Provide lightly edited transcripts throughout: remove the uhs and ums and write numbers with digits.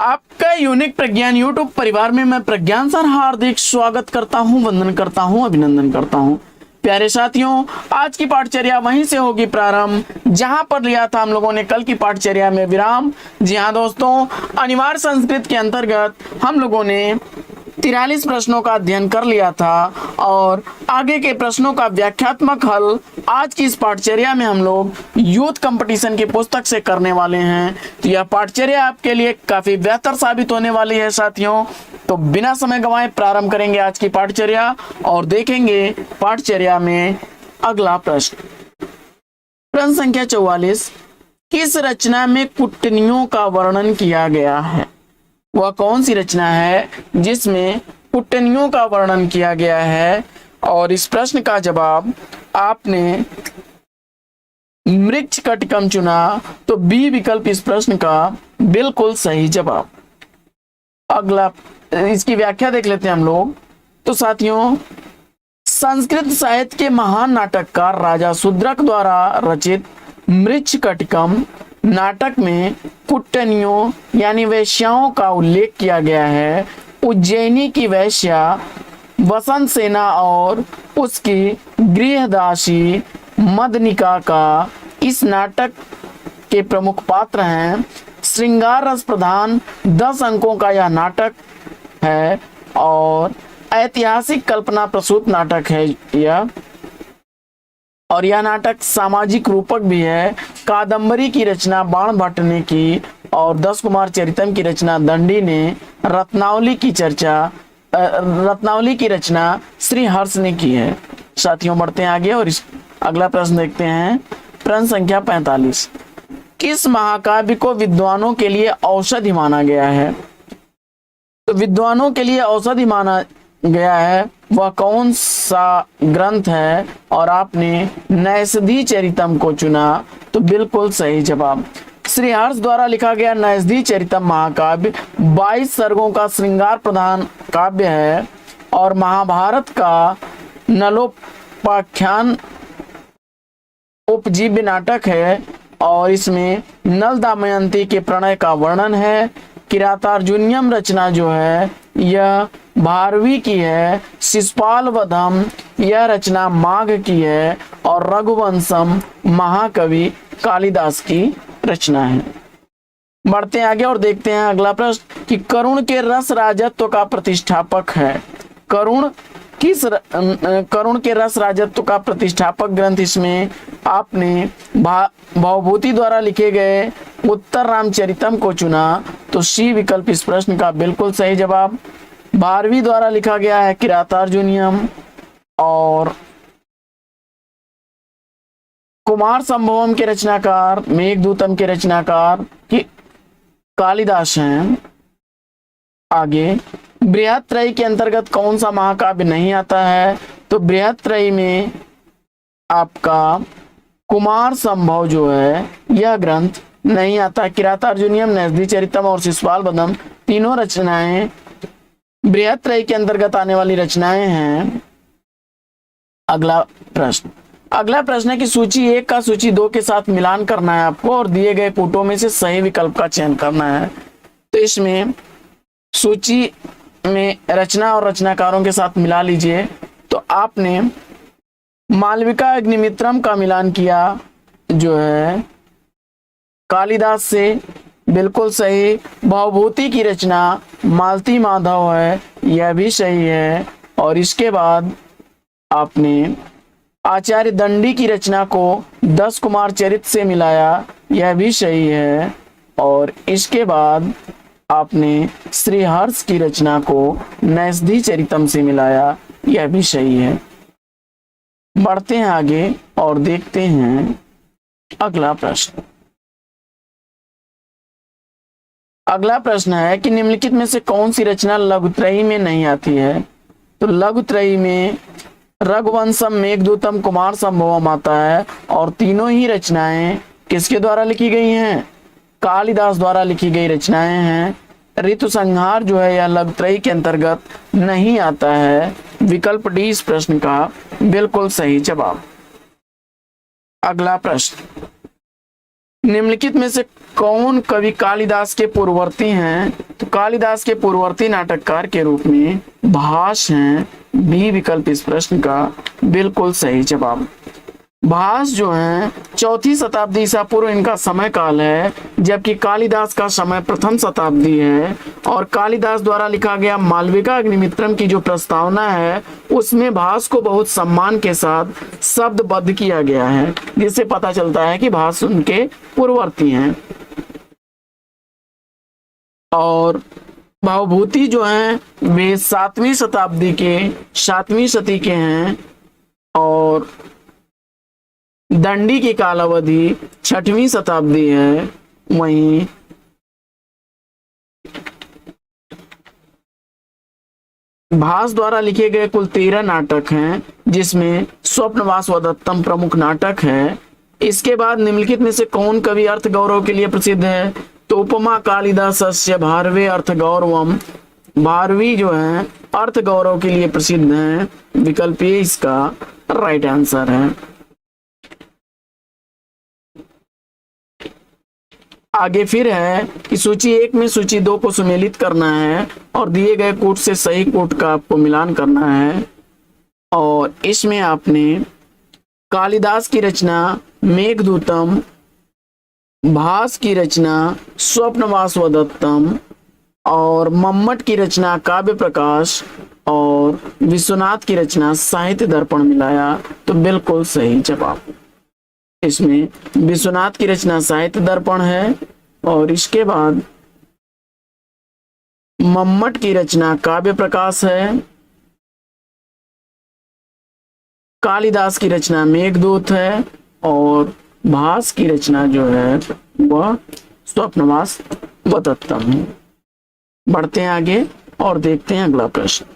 आपका यूनिक प्रज्ञान यूट्यूब परिवार में मैं प्रज्ञान सर हार्दिक स्वागत करता हूं, वंदन करता हूं, अभिनंदन करता हूं। प्यारे साथियों, आज की पाठचर्या वहीं से होगी प्रारंभ जहां पर लिया था हम लोगों ने कल की पाठचर्या में विराम। जी हाँ दोस्तों, अनिवार्य संस्कृत के अंतर्गत हम लोगों ने 43 प्रश्नों का अध्ययन कर लिया था और आगे के प्रश्नों का व्याख्यात्मक हल आज की इस पाठचर्या में हम लोग यूथ कंपटीशन की पुस्तक से करने वाले हैं। तो यह पाठचर्या आपके लिए काफी बेहतर साबित होने वाली है साथियों। तो बिना समय गंवाए प्रारंभ करेंगे आज की पाठचर्या और देखेंगे पाठचर्या में अगला प्रश्न। प्रश्न संख्या 44, किस रचना में कुटनियों का वर्णन किया गया है? वह कौन सी रचना है जिसमें कुटनियों का वर्णन किया गया है? और इस प्रश्न का जवाब आपने मृच्छकटिकम चुना, तो बी विकल्प इस प्रश्न का बिल्कुल सही जवाब। अगला इसकी व्याख्या देख लेते हैं हम लोग। तो साथियों, संस्कृत साहित्य के महान नाटककार राजा शूद्रक द्वारा रचित मृच्छकटिकम नाटक में कुटनियों यानी वेश्याओं का उल्लेख किया गया है। उज्जैनी की वेश्या वसंत सेना और उसकी गृहदासी मदनिका का इस नाटक के प्रमुख पात्र हैं। श्रृंगार रस प्रधान 10 अंकों का यह नाटक है और ऐतिहासिक कल्पना प्रसूत नाटक है यह, और यह नाटक सामाजिक रूपक भी है। कादंबरी की रचना बाण भट्ट ने की और 10 कुमार चरितम की रचना दंडी ने। रत्नावली की रचना श्री हर्ष ने की है। साथियों, बढ़ते हैं आगे और इस अगला प्रश्न देखते हैं। प्रश्न संख्या 45, किस महाकाव्य को विद्वानों के लिए औषधि माना गया है? तो विद्वानों के लिए औषधि माना गया है वह कौन सा ग्रंथ है? और आपने नैषधि चरितम को चुना, तो बिल्कुल सही जवाब। श्री हर्ष द्वारा लिखा गया नैषधि चरितम महाकाव्य 22 सर्गों का श्रृंगार प्रधान काव्य है और महाभारत का नलोपाख्यान उपजीव्य नाटक है और इसमें नल दमयंती के प्रणय का वर्णन है। किरातार्जुनीयम रचना जो है यह भारवी की है। शिशुपाल वधम यह रचना माघ की है और रघुवंशम महाकवि कालिदास की रचना है। बढ़ते हैं आगे और देखते हैं अगला प्रश्न कि करुण के रस राजत्व का प्रतिष्ठापक है। करुण के रस राजत्व का प्रतिष्ठापक ग्रंथ इसमें आपने भवभूति द्वारा लिखे गए उत्तर रामचरितम को चुना, तो सी विकल्प इस प्रश्न का बिल्कुल सही जवाब। भारवी द्वारा लिखा गया है किरातार्जुनीयम और कुमार संभवम के रचनाकार मेघदूतम के रचनाकार कालिदास हैं। आगे बृहत्त्रयी के अंतर्गत कौन सा महाकाव्य नहीं आता है? तो बृहत्त्रयी में आपका कुमार संभव जो है यह ग्रंथ नहीं आता। किरातार्जुनीयम, नैषधि चरितम और शिशुपाल वधम तीनों रचनाएं बृहत्त्रयी के अंतर्गत आने वाली रचनाएं हैं। अगला प्रश्न है कि सूची 1 का सूची 2 के साथ मिलान करना है आपको और दिए गए पुटों में से सही विकल्प का चयन करना है। तो इसमें सूची में रचना और रचनाकारों के साथ मिला लीजिए। तो आपने मालविका अग्निमित्रम का मिलान किया जो है कालिदास से, बिल्कुल सही। भवभूति की रचना मालती माधव है, यह भी सही है। और इसके बाद आपने आचार्य दंडी की रचना को 10 कुमार चरित से मिलाया, यह भी सही है। और इसके बाद आपने श्री हर्ष की रचना को नैषधि चरितम से मिलाया, यह भी सही है। बढ़ते हैं आगे और देखते हैं अगला प्रश्न। अगला प्रश्न है कि निम्नलिखित में से कौन सी रचना लघुत्रयी में नहीं आती है? तो लघुत्रयी में रघुवंशम, मेघदूतम, कुमार संभवम आता है और तीनों ही रचनाएं किसके द्वारा लिखी गई हैं? कालिदास द्वारा लिखी गई रचनाएं हैं। ऋतु संहार जो है यह लघुत्रयी के अंतर्गत नहीं आता है। विकल्प डी इस प्रश्न का बिल्कुल सही जवाब। अगला प्रश्न निम्नलिखित में से कौन कवि कालिदास के पूर्ववर्ती हैं? तो कालिदास के पूर्ववर्ती नाटककार के रूप में भास हैं। बी विकल्प इस प्रश्न का बिल्कुल सही जवाब। भास जो है 4वीं शताब्दी ईसा पूर्व इनका समय काल है, जबकि कालिदास का समय प्रथम शताब्दी है। और कालिदास द्वारा लिखा गया मालविका अग्निमित्रम की जो प्रस्तावना है उसमें भास को बहुत सम्मान के साथ शब्दबद्ध किया गया है, जिससे पता चलता है कि भास उनके पूर्ववर्ती हैं। और भवभूति जो हैं वे 7वीं शती के हैं। और दंडी की कालावधि 6वीं शताब्दी है। वहीं भास द्वारा लिखे गए कुल 13 नाटक हैं, जिसमें स्वप्नवास वदत्तम प्रमुख नाटक है। इसके बाद निम्नलिखित में से कौन कवि अर्थ गौरव के लिए प्रसिद्ध है? तो उपमा कालिदासस्य भारवे अर्थ गौरवम, भारवी जो है अर्थ गौरव के लिए प्रसिद्ध है। विकल्प ए इसका राइट आंसर है। आगे फिर है कि सूची 1 में सूची 2 को सुमेलित करना है और दिए गए कूट से सही कूट का आपको मिलान करना है। और इसमें आपने कालिदास की रचना मेघदूतम, भास की रचना स्वप्नवास वदत्तम और मम्मट की रचना काव्य प्रकाश और विश्वनाथ की रचना साहित्य दर्पण मिलाया, तो बिल्कुल सही जवाब। इसमें विश्वनाथ की रचना साहित्य दर्पण है और इसके बाद मम्मट की रचना काव्य प्रकाश है, कालिदास की रचना मेघदूत है और भास की रचना जो है वह स्वप्नवास वदत्तम है। बढ़ते हैं आगे और देखते हैं अगला प्रश्न।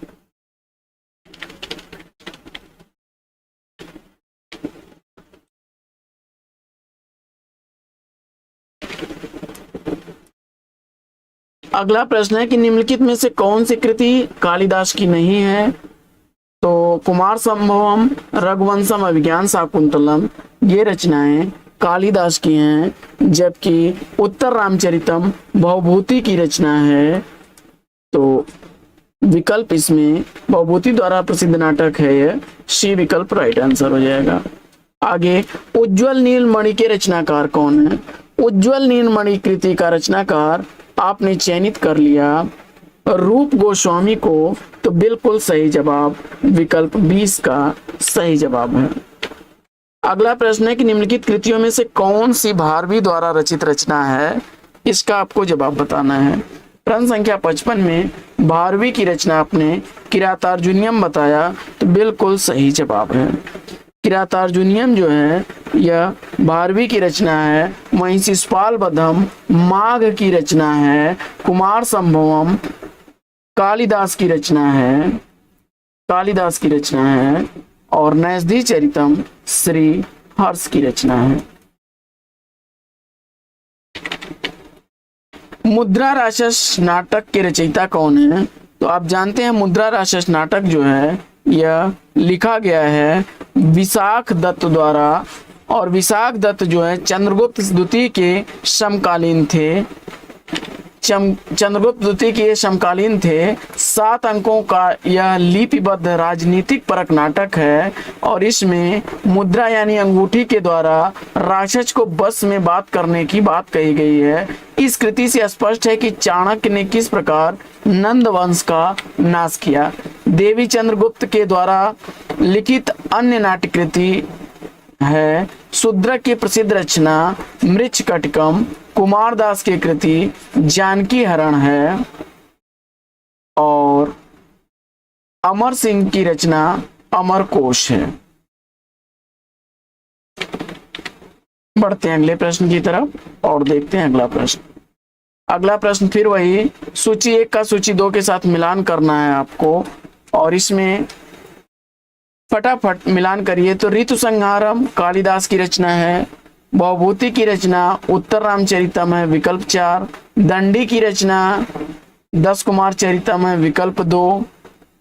अगला प्रश्न है कि निम्नलिखित में से कौन सी कृति कालिदास की नहीं है? तो कुमार संभवम, रघुवंशम, अभिज्ञान शाकुंतलम ये रचनाएं कालिदास की हैं, जबकि उत्तर रामचरितम भवभूति की रचना है। तो विकल्प इसमें भवभूति द्वारा प्रसिद्ध नाटक है यह, सी विकल्प राइट आंसर हो जाएगा। आगे उज्ज्वल नीलमणि के रचनाकार कौन है? उज्ज्वल नीलमणि कृति का रचनाकार आपने चयनित कर लिया रूप गोस्वामी को, तो बिल्कुल सही जवाब विकल्प 20 का सही जवाब है। अगला प्रश्न है कि निम्नलिखित कृतियों में से कौन सी भारवी द्वारा रचित रचना है? इसका आपको जवाब बताना है। प्रश्न संख्या 55 में भारवी की रचना आपने किरातार्जुनीयम बताया, तो बिल्कुल सही जवाब है। किरातार्जुनीयम जो है यह भारवी की रचना है। वहीं शिशुपाल वधम माघ की रचना है। कुमार संभवम कालिदास की रचना है और नैषधि चरितम श्री हर्ष की रचना है। मुद्रा राक्षस नाटक के रचयिता कौन है? तो आप जानते हैं मुद्रा राक्षस नाटक जो है यह लिखा गया है विशाख दत्त द्वारा, और विशाख दत्त जो है चंद्रगुप्त द्वितीय के समकालीन थे। चंद्रगुप्त द्वितीय के समकालीन थे। 7 अंकों का यह लिपिबद्ध राजनीतिक परक नाटक है और इसमें मुद्रा यानी अंगूठी के द्वारा राक्षस को बस में बात करने की बात कही गई है। इस कृति से स्पष्ट है कि चाणक्य ने किस प्रकार नंद वंश का नाश किया। देवी चंद्रगुप्त के द्वारा लिखित अन्य नाट्यकृति है शूद्रक की प्रसिद्ध रचना मृच्छकटिकम, कुमारदास की कृति जानकी हरण है और अमर सिंह की रचना अमरकोश है। बढ़ते हैं अगले प्रश्न की तरफ और देखते हैं अगला प्रश्न। अगला प्रश्न फिर वही सूची 1 का सूची 2 के साथ मिलान करना है आपको और इसमें फटाफट मिलान करिए। तो ऋतु संहारम कालिदास की रचना है। भवभूति की रचना उत्तर रामचरितम है, विकल्प 4। दंडी की रचना 10 कुमार चरितम है, विकल्प 2।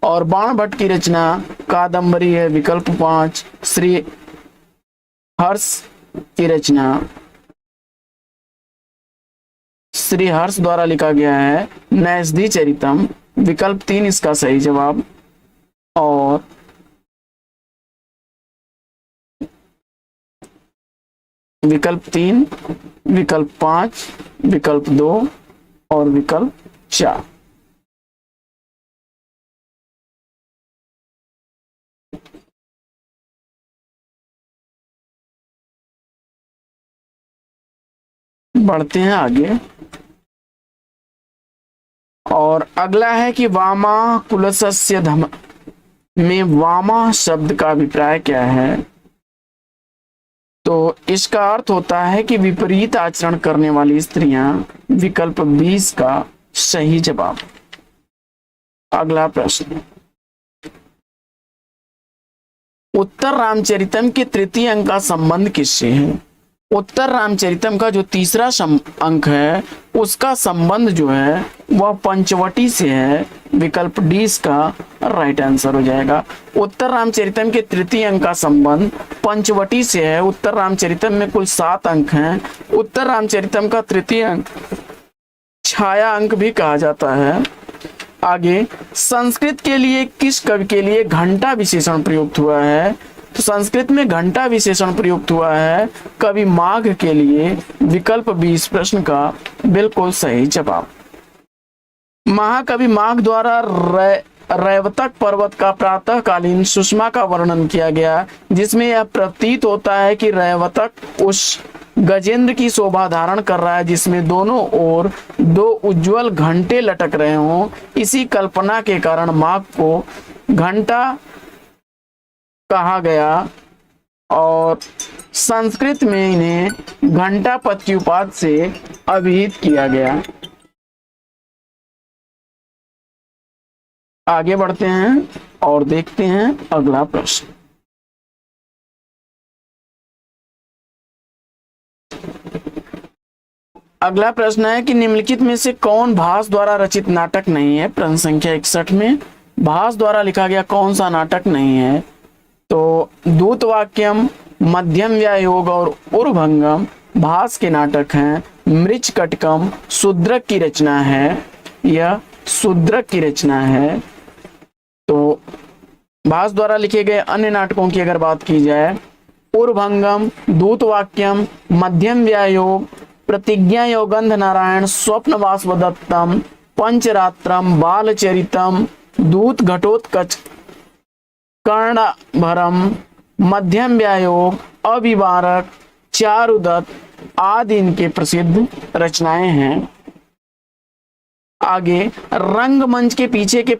और बाण भट्ट की रचना कादम्बरी है, विकल्प 5। श्री हर्ष की रचना श्रीहर्ष द्वारा लिखा गया है नैषधि चरितम, विकल्प 3 इसका सही जवाब। और विकल्प 3, विकल्प 5, विकल्प 2 और विकल्प 4। बढ़ते हैं आगे। और अगला है कि वामा कुलसस्य धम में वामा शब्द का अभिप्राय क्या है। तो इसका अर्थ होता है कि विपरीत आचरण करने वाली स्त्रियां, विकल्प 20 का सही जवाब। अगला प्रश्न, उत्तर रामचरितम के तृतीय अंक का संबंध किससे है। उत्तर रामचरितम का जो तीसरा अंक है उसका संबंध जो है वह पंचवटी से है, विकल्प डी इसका राइट आंसर हो जाएगा। उत्तर रामचरितम के तृतीय अंक का संबंध पंचवटी से है। उत्तर रामचरितम में कुल 7 अंक हैं। उत्तर रामचरितम का तृतीय अंक छाया अंक भी कहा जाता है। आगे, संस्कृत के लिए किस कवि के लिए घंटा विशेषण प्रयुक्त हुआ है। तो संस्कृत में घंटा विशेषण प्रयुक्त हुआ है कवि माघ के लिए, विकल्प 20 प्रश्न का बिल्कुल सही जवाब। महाकवि माघ द्वारा रैवतक पर्वत का प्रातःकालीन सुषमा का वर्णन किया गया, जिसमें यह प्रतीत होता है कि रैवतक उस गजेंद्र की शोभा धारण कर रहा है जिसमें दोनों ओर 2 उज्जवल घंटे लटक रहे हों। इसी कल्पना के कारण माघ को घंटा कहा गया और संस्कृत में इन्हें घंटा प्रत्युपाद से अभिहित किया गया। आगे बढ़ते हैं और देखते हैं अगला प्रश्न। अगला प्रश्न है कि निम्नलिखित में से कौन भास द्वारा रचित नाटक नहीं है। प्रश्न संख्या 61 में भास द्वारा लिखा गया कौन सा नाटक नहीं है। तो दूतवाक्यम, मध्यम व्यायोग और उर्भंगम भास के नाटक हैं। मृच्छकटकम शूद्रक की रचना है, यह शूद्रक की रचना है। तो भास द्वारा लिखे गए अन्य नाटकों की अगर बात की जाए, उर्भंगम, दूतवाक्यम, मध्यम व्यायोग, प्रतिज्ञा योगंध नारायण, स्वप्न वासवदत्तम, पंचरात्रम, बालचरितम, दूत घटोत्कच, कर्णभरम, मध्यम व्यायोग, अविवारक, चारुदत्त आदि इनके प्रसिद्ध रचनाएं हैं। आगे, रंगमंच के पीछे के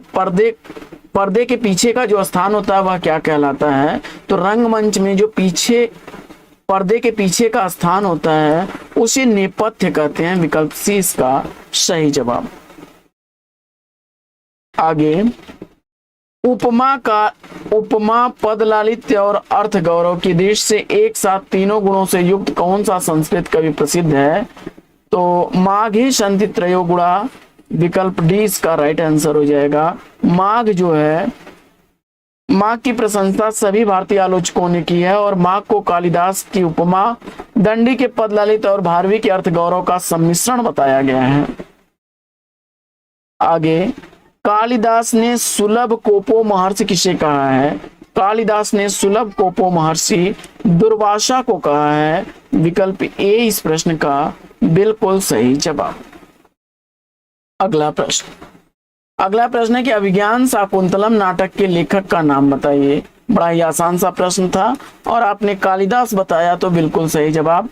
पर्दे के पीछे का जो स्थान होता है वह क्या कहलाता है। तो रंगमंच में जो पीछे पर्दे के पीछे का स्थान होता है उसे नेपथ्य कहते हैं, विकल्प सी इसका सही जवाब। आगे, उपमा, पद लालित्य और अर्थ गौरव की दृष्टि से एक साथ तीनों गुणों से युक्त कौन सा संस्कृत कवि प्रसिद्ध है। तो माघे संति त्रयो गुणा, विकल्प डी इसका राइट आंसर हो जाएगा। माघ जो है, माघ की प्रशंसा सभी भारतीय आलोचकों ने की है और माघ को कालिदास की उपमा, दंडी के पद ललित और भारवी के अर्थ गौरव का सम्मिश्रण बताया गया है। आगे, कालिदास ने सुलभ कोपो महर्षि किसे कहा है। कालिदास ने सुलभ कोपो महर्षि दुर्वासा को कहा है, विकल्प ए इस प्रश्न का बिल्कुल सही जवाब। अगला प्रश्न है कि अभिज्ञान शाकुंतलम नाटक के लेखक का नाम बताइए। बड़ा ही आसान सा प्रश्न था और आपने कालिदास बताया तो बिल्कुल सही जवाब।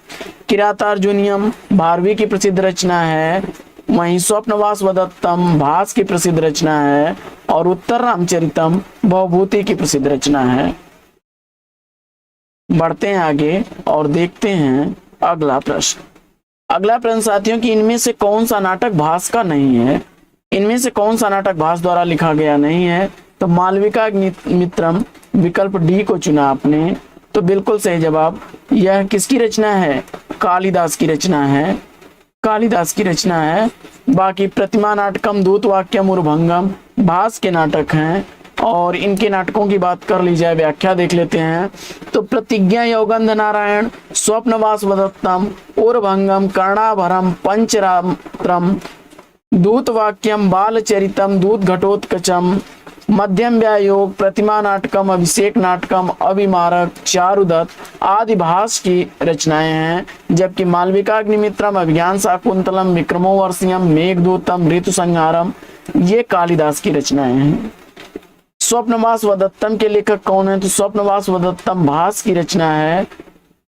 किरातार्जुनीयम भारवी की प्रसिद्ध रचना है, वहीं स्वप्न वासवदत्तम भास की प्रसिद्ध रचना है और उत्तर रामचरितम भवभूति की प्रसिद्ध रचना है। बढ़ते हैं आगे और देखते हैं अगला प्रश्न साथियों कि इनमें से कौन सा नाटक भास का नहीं है। इनमें से कौन सा नाटक भास द्वारा लिखा गया नहीं है। तो मालविका मित्रम, विकल्प डी को चुना आपने तो बिल्कुल सही जवाब। यह किसकी रचना है, कालिदास की रचना है, कालिदास की रचना है। बाकी प्रतिमा नाटकम, दूतवाक्यम, उर्भंगम भास के नाटक हैं और इनके नाटकों की बात कर ली जाए, व्याख्या देख लेते हैं। तो प्रतिज्ञा यौगंध नारायण, स्वप्नवास वदत्तम, उर्भंगम, कर्णाभरम, पंचरात्रम, दूतवाक्यम, बालचरितम, दूत घटोत्कचम, मध्यम व्यायोग, प्रतिमा नाटकम, अभिषेक नाटकम, अभिमारक, चारुदत्त आदि भास की रचनाएं हैं। जबकि मालविकाग्निमित्रम, अभिज्ञान शाकुंतलम, विक्रमोर्वशीयम, मेघदूतम, ऋतु संहारम ये कालिदास की रचनाएं हैं। स्वप्नवास वदत्तम के लेखक कौन है? तो स्वप्नवास वदत्तम भास की रचना है।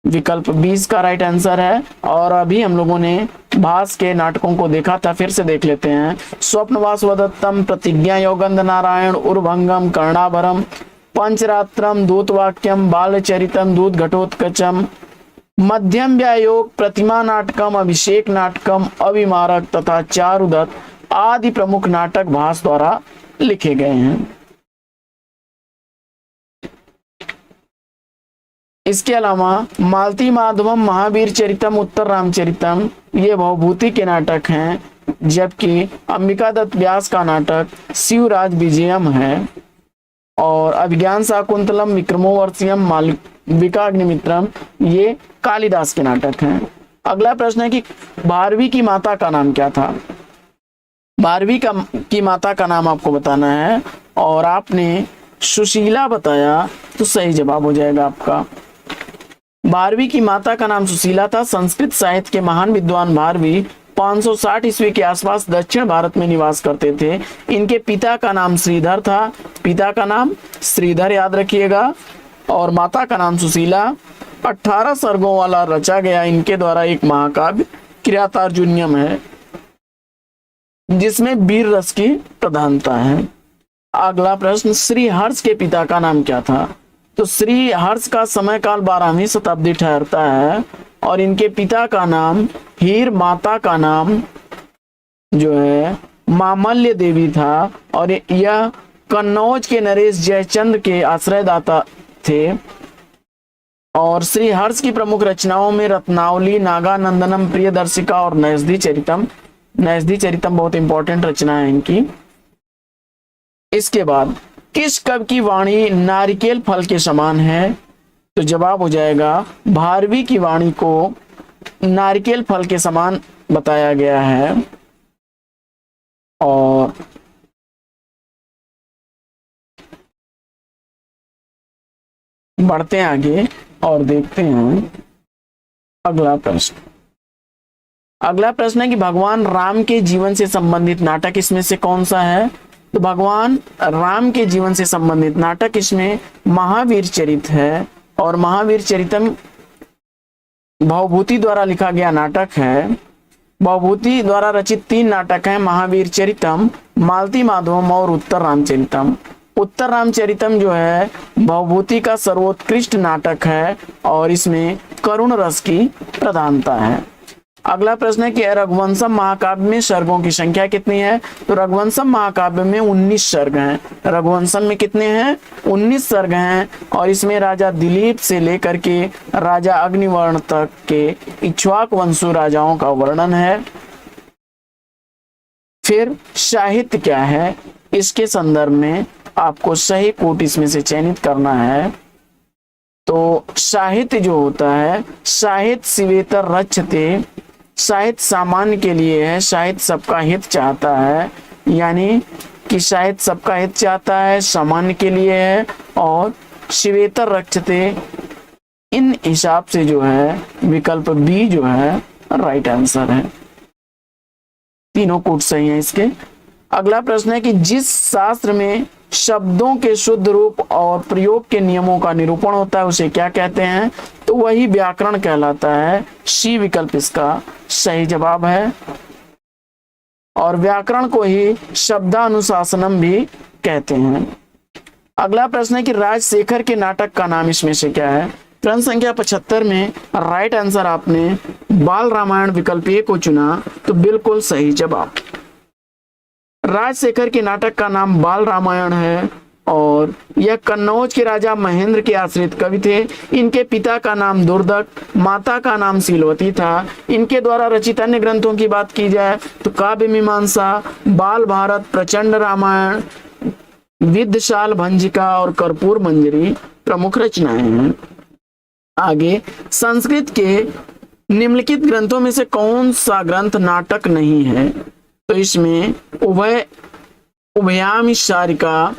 विकल्प 20 का राइट आंसर है। और अभी हम लोगों ने भास के नाटकों को देखा था, फिर से देख लेते हैं। स्वप्नवास वदत्तम, प्रतिज्ञा यौगंध नारायण, उर्भंगम, कर्णाभरम, पंचरात्रम, दूतवाक्यम, बालचरितम, दूत घटोत्कचम, मध्यम व्यायोग, प्रतिमा नाटकम, अभिषेक नाटकम, अभिमारक तथा चारुदत्त आदि प्रमुख नाटक भास द्वारा लिखे गए हैं। इसके अलावा मालती माधवम, महावीर चरितम, उत्तर रामचरितम ये भवभूति के नाटक हैं। जबकि अंबिका दत्त व्यास का नाटक शिवराज विजयम है। और अभिज्ञान शाकुंतलम, विक्रमोर्वशीयम, मालविकाग्निमित्रम ये कालिदास के नाटक हैं। अगला प्रश्न है कि भारवी की माता का नाम क्या था? भारवी की माता का नाम आपको बताना है और आपने सुशीला बताया तो सही जवाब हो जाएगा आपका। भारवी की माता का नाम सुशीला था। संस्कृत साहित्य के महान विद्वान भारवी 560 ईस्वी के आसपास दक्षिण भारत में निवास करते थे। इनके पिता का नाम श्रीधर था। पिता का नाम श्रीधर याद रखिएगा। और माता का नाम सुशीला। 18 सर्गों वाला रचा गया इनके द्वारा एक महाकाव्य किरातार्जुनीयम है, जिसमें वीर रस की प्रधानता है। अगला प्रश्न, श्री हर्ष के पिता का नाम क्या था? तो श्री हर्ष का समय काल 12वीं शताब्दी ठहरता है और इनके पिता का नाम हीर, माता का नाम जो है मामल्य देवी था। और यह कन्नौज के नरेश जयचंद्र के आश्रयदाता थे। और श्री हर्ष की प्रमुख रचनाओं में रत्नावली, नागानंदनम, प्रियदर्शिका और नैषधि चरितम। नैषधि चरितम बहुत इंपॉर्टेंट रचना है इनकी। इसके बाद किस कवि की वाणी नारिकेल फल के समान है? तो जवाब हो जाएगा भारवी की वाणी को नारिकेल फल के समान बताया गया है। और बढ़ते हैं आगे और देखते हैं अगला प्रश्न। अगला प्रश्न है कि भगवान राम के जीवन से संबंधित नाटक इसमें से कौन सा है? तो भगवान राम के जीवन से संबंधित नाटक इसमें महावीर चरित है। और महावीर चरितम भवभूति द्वारा लिखा गया नाटक है। भवभूति द्वारा रचित 3 नाटक हैं, महावीर चरितम, मालती माधवम और उत्तर रामचरितम। उत्तर रामचरितम जो है भवभूति का सर्वोत्कृष्ट नाटक है और इसमें करुण रस की प्रधानता है। अगला प्रश्न है कि रघुवंशम महाकाव्य में सर्गों की संख्या कितनी है? तो रघुवंशम महाकाव्य में 19 सर्ग हैं। रघुवंशम में कितने हैं? 19 सर्ग हैं। और इसमें राजा दिलीप से लेकर के राजा अग्निवर्ण तक के इक्ष्वाक वंशु राजाओं का वर्णन है। फिर साहित्य क्या है, इसके संदर्भ में आपको सही कोट इसमें से चयनित करना है। तो साहित्य जो होता है, साहित्य शिवेतर रक्षते, साहित्य सामान्य के लिए है, साहित्य सबका हित चाहता है। यानी कि साहित्य सबका हित चाहता है, सामान्य के लिए है। और शिवेतर रक्षते, इन हिसाब से जो है विकल्प बी जो है राइट आंसर है। तीनों कोट सही है इसके। अगला प्रश्न है कि जिस शास्त्र में शब्दों के शुद्ध रूप और प्रयोग के नियमों का निरूपण होता है उसे क्या कहते हैं? तो वही व्याकरण कहलाता है। सी विकल्प इसका सही जवाब है। और व्याकरण को ही शब्दानुशासनम भी कहते हैं। अगला प्रश्न है कि राजशेखर के नाटक का नाम इसमें से क्या है? प्रश्न संख्या 75 में राइट आंसर आपने बाल रामायण विकल्प ए को चुना, तो बिल्कुल सही जवाब। राजशेखर के नाटक का नाम बाल रामायण है और यह कन्नौज के राजा महेंद्र के आश्रित कवि थे। इनके पिता का नाम दुर्दक, माता का नाम शीलवती था। इनके द्वारा रचित अन्य ग्रंथों की बात की जाए तो काव्य मीमांसा, बाल भारत, प्रचंड रामायण, विद्धशाल भंजिका और कर्पूर मंजरी प्रमुख रचनाएं हैं। आगे, संस्कृत के निम्नलिखित ग्रंथों में से कौन सा ग्रंथ नाटक नहीं है? तो इसमें उभयाम शारिका,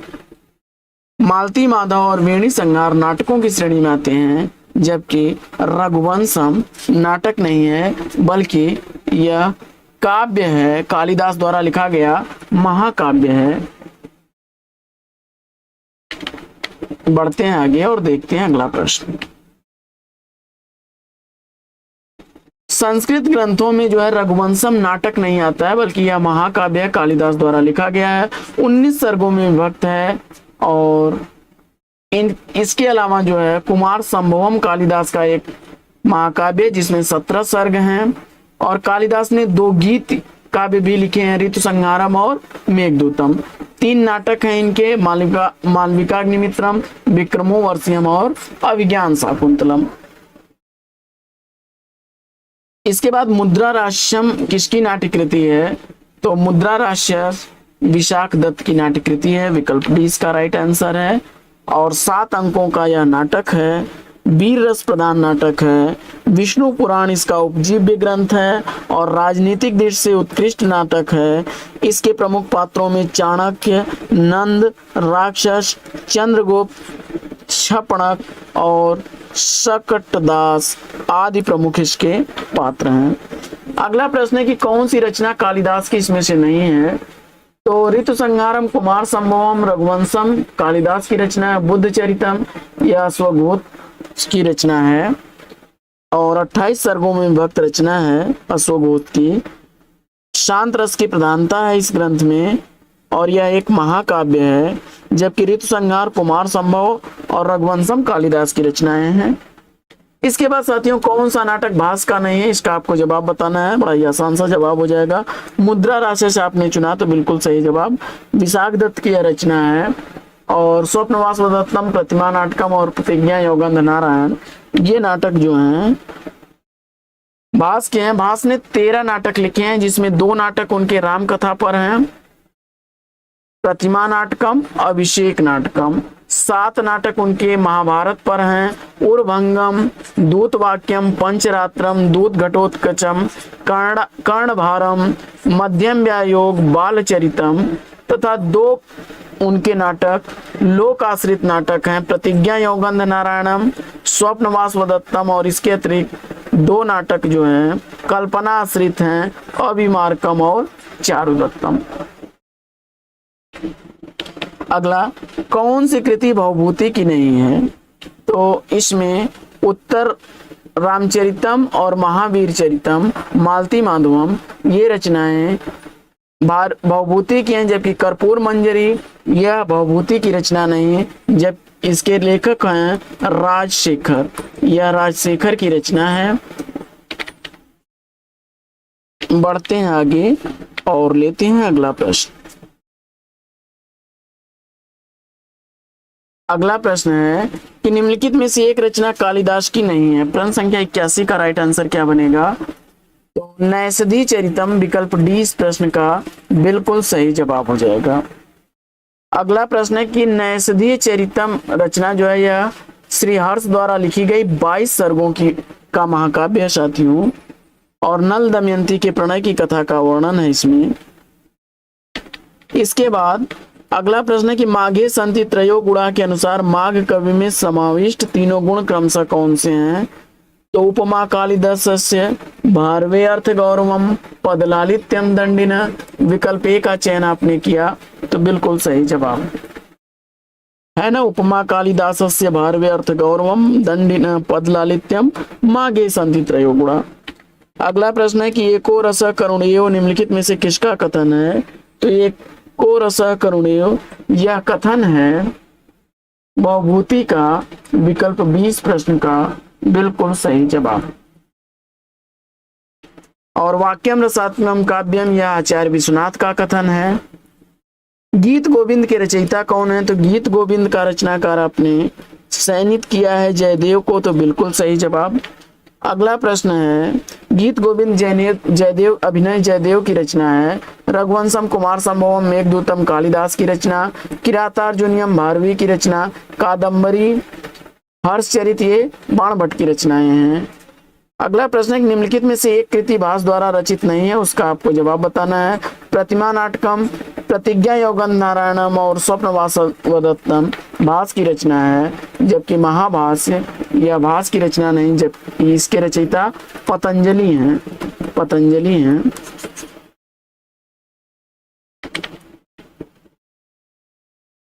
मालती माधव और वेणी संहार नाटकों की श्रेणी में आते हैं, जबकि रघुवंशम नाटक नहीं है बल्कि यह काव्य है, कालिदास द्वारा लिखा गया महाकाव्य है। बढ़ते हैं आगे और देखते हैं अगला प्रश्न। संस्कृत ग्रंथों में जो है रघुवंशम नाटक नहीं आता है बल्कि यह महाकाव्य है, कालिदास द्वारा लिखा गया है, 19 सर्गों में विभक्त है। और इसके अलावा जो है कुमार संभवम कालिदास का एक महाकाव्य जिसमें 17 सर्ग हैं। और कालिदास ने 2 गीत काव्य भी लिखे हैं, ऋतु संहारम और मेघदूतम। 3 नाटक हैं इनके, मालविकाग्निमित्रम, विक्रमो वर्षियम और अभिज्ञान शाकुंतलम। इसके बाद मुद्रा राश्यम किसकी नाट्यकृति है? तो मुद्रा राश्य विशाख दत्त की नाट्यकृति है, विकल्प डी इसका राइट आंसर है। और 7 अंकों का यह नाटक है, वीर रस प्रधान नाटक है, विष्णु पुराण इसका उपजीव्य ग्रंथ है और राजनीतिक दृष्टि से उत्कृष्ट नाटक है। इसके प्रमुख पात्रों में चाणक्य, नंद, राक्षस, चंद्रगुप्त, छपणक और शकटदास आदि प्रमुख इसके पात्र हैं। अगला प्रश्न है कि कौन सी रचना कालिदास की इसमें से नहीं है? तो ऋतु संहारम कुमार संभवम रघुवंशम कालिदास की रचना है, बुद्ध चरितम यह स्वघोष की रचना है और 28 सर्गों में विभक्त रचना है अश्वघोष की। शांत रस की प्रधानता है इस ग्रंथ में और यह एक महाकाव्य है, जबकि ऋतु संहार कुमार संभव और रघुवंशम कालिदास की रचनाएं हैं। इसके बाद साथियों कौन सा नाटक भास का नहीं है, इसका आपको जवाब बताना है। बड़ा ही आसान सा जवाब हो जाएगा। मुद्रा राक्षस आपने चुना तो बिल्कुल सही जवाब। विशाख दत्त की यह रचना है। और स्वप्नवास दत्तम, प्रतिमा नाटकम और प्रतिज्ञा योगंध नारायण ये नाटक जो हैं भास के हैं। भास ने 13 नाटक लिखे हैं जिसमें 2 नाटक उनके राम कथा पर हैं, प्रतिमा नाटकम, अभिषेक नाटकम। 7 नाटक उनके महाभारत पर हैं, उर्भंगम, दूत वाक्यम, पंचरात्रम, दूत घटोत्कचम, कर्णभारम, मध्यम व्यायोग, बालचरितम तथा 2 उनके नाटक लोक आश्रित नाटक हैं, प्रतिज्ञा योगंध नारायणम, स्वप्नवास दत्तम और इसके अतिरिक्त 2 नाटक जो हैं कल्पना आश्रित हैं, अभिमार्कम और चारुदत्तम। अगला, कौन सी कृति भवभूति की नहीं है? तो इसमें उत्तर रामचरितम और महावीर चरितम, मालती माधवम ये रचनाएं भवभूति की हैं, जबकि कर्पूर मंजरी यह भवभूति की रचना नहीं है, जब इसके लेखक हैं राजशेखर, यह राजशेखर की रचना है। बढ़ते हैं आगे और लेते हैं अगला प्रश्न। अगला प्रश्न है कि निम्नलिखित में से एक रचना कालिदास की नहीं है। प्रश्न संख्या 81 का राइट आंसर क्या बनेगा? तो नैषधि चरितम विकल्प डी इस प्रश्न का बिल्कुल सही जवाब हो जाएगा। अगला प्रश्न है कि नैषधि चरितम रचना जो है यह श्री हर्ष द्वारा लिखी गई 22 सर्गों की का महाकाव्य है साथियों, और नल दमयंती के प्रणय की कथा का वर्णन है इसमें। इसके बाद अगला प्रश्न है कि माघे संति त्रयो गुणा के अनुसार माघ कवि में समाविष्ट 3 गुण क्रमशः कौन से हैं? तो उपमा कालिदासस्य, भारवे अर्थ गौरवम, पदलालित्यम दंडिन, विकल्प ए का चयन आपने किया तो बिल्कुल सही जवाब है ना। उपमा कालिदासस्य, भारवे अर्थ गौरवम, दंडिन, पदलालित्यम, माघे संति त्रयो गुणा। अगला प्रश्न है कि एको रस करुणेयो निम्नलिखित में से किसका कथन है? तो एको रस करुणेयो यह कथन है भवभूति का, विकल्प 20 प्रश्न का बिल्कुल सही जवाब। और वाक्यम रसात्मकम काव्यम यह आचार्य विश्वनाथ का कथन है। गीत गोविंद के रचयिता कौन है? तो गीत गोविंद का रचनाकार आपने चयनित किया है जयदेव को, तो बिल्कुल सही जवाब। अगला प्रश्न है, गीत गोविंद जयदेव अभिनय जयदेव की रचना है, रघुवंशम कुमार संभवम मेघदूतम कालिदास की रचना, किरातार्जुनीयम भारवी की रचना, कादम्बरी हर्षचरित ये बाण भट्ट की रचनाएं हैं। अगला प्रश्न है, निम्नलिखित में से एक कृति भास द्वारा रचित नहीं है, उसका आपको जवाब बताना है। प्रतिमा नाटकम, प्रतिज्ञा योगन नारायणम और स्वप्न वासवदत्तम भास की रचना है, जबकि महाभाष्य यह भास की रचना नहीं, जबकि इसके रचयिता पतंजलि हैं। पतंजलि हैं।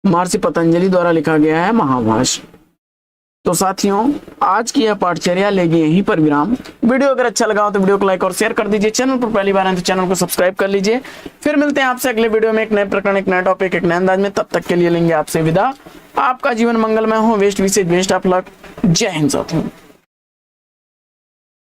महर्षि पतंजलि द्वारा लिखा गया है महाभाष्य। तो साथियों, आज की यह पाठचर्या लेगी यहीं पर विराम। वीडियो अगर अच्छा लगा हो तो वीडियो को लाइक और शेयर कर दीजिए। चैनल पर पहली बार आए तो चैनल को सब्सक्राइब कर लीजिए। फिर मिलते हैं आपसे अगले वीडियो में एक नए प्रकरण, एक नया टॉपिक, एक नए अंदाज में। तब तक के लिए लेंगे आपसे विदा। आपका जीवन मंगलमय हो। वेस्ट विशेष बेस्ट ऑफ लक। जय हिंद साथियों।